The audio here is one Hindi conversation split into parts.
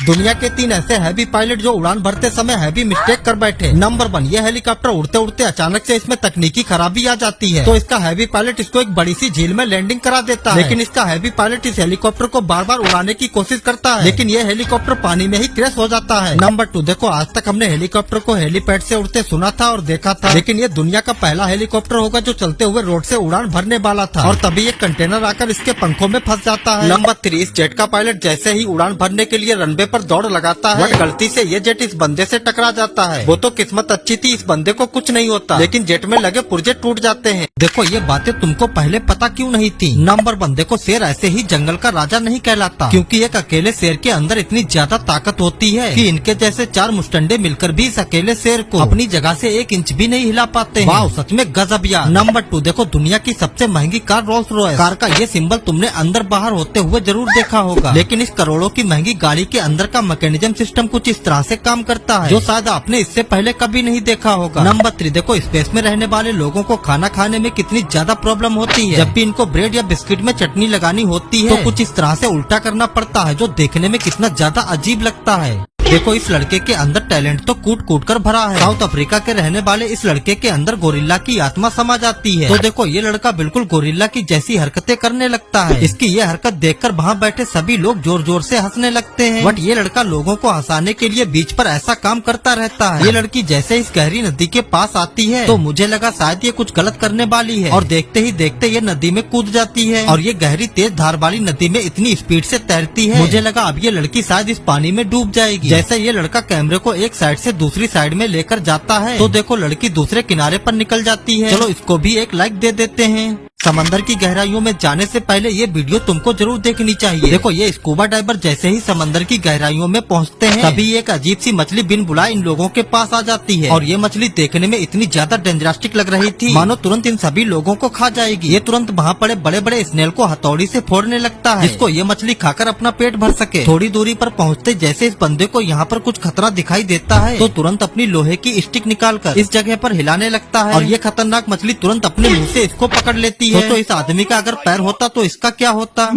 दुनिया के 3 ऐसे हैवी पायलट जो उड़ान भरते समय हैवी मिस्टेक कर बैठे। नंबर 1, ये हेलीकॉप्टर उड़ते उड़ते अचानक से इसमें तकनीकी खराबी आ जाती है, तो इसका हैवी पायलट इसको एक बड़ी सी झील में लैंडिंग करा देता है। लेकिन इसका हैवी पायलट इस हेलीकॉप्टर को बार बार उड़ाने की कोशिश करता है, लेकिन ये हेलीकॉप्टर पानी में ही क्रैश हो जाता है। नंबर 2, देखो आज तक हमने हेलीकॉप्टर को हेलीपैड से उड़ते सुना था और देखा था, लेकिन ये दुनिया का पहला हेलीकॉप्टर होगा जो चलते हुए रोड से उड़ान भरने वाला था, और तभी एक कंटेनर आकर इसके पंखों में फंस जाता है। नंबर 3, इस जेट का पायलट जैसे ही उड़ान भरने के लिए रनवे पर दौड़ लगाता है, बट गलती से ये जेट इस बंदे से टकरा जाता है। वो तो किस्मत अच्छी थी, इस बंदे को कुछ नहीं होता, लेकिन जेट में लगे पुर्जे टूट जाते हैं। देखो ये बातें तुमको पहले पता क्यों नहीं थी? नंबर 1, देखो शेर ऐसे ही जंगल का राजा नहीं कहलाता, क्योंकि एक अकेले शेर के अंदर इतनी ज्यादा ताकत होती है कि इनके जैसे 4 मुस्टंडे मिलकर भी इस अकेले शेर को अपनी जगह से 1 इंच भी नहीं हिला पाते हैं। वाह, सच में गजब यार। नंबर 2, देखो दुनिया की सबसे महंगी कार रोल्स रॉयस कार का ये सिंबल तुमने अंदर बाहर होते हुए जरूर देखा होगा, लेकिन इस करोड़ों की महंगी गाड़ी के अंदर का मैकेनिज्म सिस्टम कुछ इस तरह से काम करता है जो शायद आपने इससे पहले कभी नहीं देखा होगा। नंबर 3, देखो स्पेस में रहने वाले लोगों को खाना खाने में कितनी ज्यादा प्रॉब्लम होती है। जब भी इनको ब्रेड या बिस्किट में चटनी लगानी होती है तो कुछ इस तरह से उल्टा करना पड़ता है, जो देखने में कितना ज्यादा अजीब लगता है। देखो इस लड़के के अंदर टैलेंट तो कूट कूट कर भरा है। साउथ अफ्रीका के रहने वाले इस लड़के के अंदर गोरिल्ला की आत्मा समा जाती है, तो देखो ये लड़का बिल्कुल गोरिल्ला की जैसी हरकतें करने लगता है। इसकी ये हरकत देखकर वहाँ बैठे सभी लोग जोर जोर से हंसने लगते हैं, बट ये लड़का लोगों को हंसाने के लिए बीच पर ऐसा काम करता रहता है। ये लड़की जैसे इस गहरी नदी के पास आती है तो मुझे लगा शायद ये कुछ गलत करने वाली है, और देखते ही देखते ये नदी में कूद जाती है, और ये गहरी तेज धार वाली नदी में इतनी स्पीड से तैरती है, मुझे लगा अब ये लड़की शायद इस पानी में डूब जाएगी। जैसे ये लड़का कैमरे को एक साइड से दूसरी साइड में लेकर जाता है तो देखो लड़की दूसरे किनारे पर निकल जाती है। चलो इसको भी एक लाइक दे देते हैं। समंदर की गहराइयों में जाने से पहले ये वीडियो तुमको जरूर देखनी चाहिए। देखो ये स्कूबा डाइवर जैसे ही समंदर की गहराइयों में पहुंचते हैं तभी एक अजीब सी मछली बिन बुलाए इन लोगों के पास आ जाती है, और ये मछली देखने में इतनी ज्यादा डेंजरस्टिक लग रही थी मानो तुरंत इन सभी लोगों को खा जाएगी। ये तुरंत वहाँ पड़े बड़े बड़े स्नेल को हथौड़ी से फोड़ने लगता है, जिसको ये मछली खाकर अपना पेट भर सके। थोड़ी दूरी पर पहुँचते जैसे इस बंदे को यहाँ पर कुछ खतरा दिखाई देता है तो तुरंत अपनी लोहे की स्टिक निकालकर इस जगह पर हिलाने लगता है, और ये खतरनाक मछली तुरंत अपने मुँह से इसको पकड़ लेती है। तो इस आदमी का अगर पैर होता तो इसका क्या होता?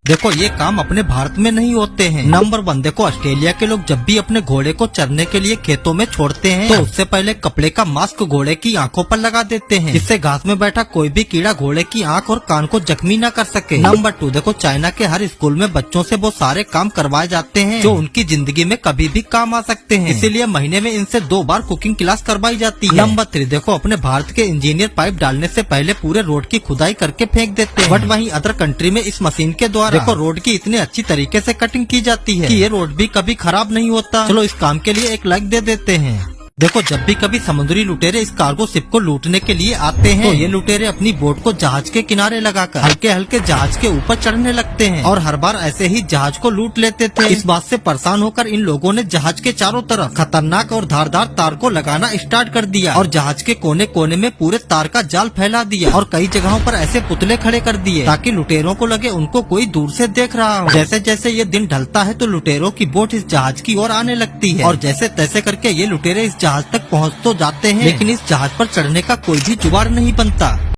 देखो ये काम अपने भारत में नहीं होते हैं। नंबर 1, देखो ऑस्ट्रेलिया के लोग जब भी अपने घोड़े को चरने के लिए खेतों में छोड़ते हैं तो उससे पहले कपड़े का मास्क घोड़े की आंखों पर लगा देते हैं, जिससे घास में बैठा कोई भी कीड़ा घोड़े की आंख और कान को जख्मी न कर सके। नंबर 2, देखो चाइना के हर स्कूल में बच्चों से वो सारे काम करवाए जाते हैं जो उनकी जिंदगी में कभी भी काम आ सकते हैं, इसीलिए महीने में इनसे 2 बार कुकिंग क्लास करवाई जाती है। नंबर 3, देखो अपने भारत के इंजीनियर पाइप डालने से पहले पूरे रोड की खुदाई करके फेंक देते हैं, बट वहीं अदर कंट्री में इस मशीन के द्वारा देखो रोड की इतने अच्छी तरीके से कटिंग की जाती है कि ये रोड भी कभी खराब नहीं होता। चलो इस काम के लिए एक लाइक दे देते हैं। देखो जब भी कभी समुद्री लुटेरे इस कार्गो शिप को लूटने के लिए आते हैं तो ये लुटेरे अपनी बोट को जहाज के किनारे लगाकर हल्के हल्के जहाज के ऊपर चढ़ने लगते हैं, और हर बार ऐसे ही जहाज को लूट लेते थे। इस बात से परेशान होकर इन लोगों ने जहाज के चारों तरफ खतरनाक और धारदार तार को लगाना स्टार्ट कर दिया, और जहाज के कोने कोने में पूरे तार का जाल फैला दिया, और कई जगहों पर ऐसे पुतले खड़े कर दिए ताकि लुटेरों को लगे उनको कोई दूर से देख रहा हो। जैसे जैसे ये दिन ढलता है तो लुटेरों की बोट इस जहाज की ओर आने लगती है, और जैसे तैसे करके ये लुटेरे इस जहाज तक पहुंच तो जाते हैं, लेकिन इस जहाज पर चढ़ने का कोई भी जुगाड़ नहीं बनता।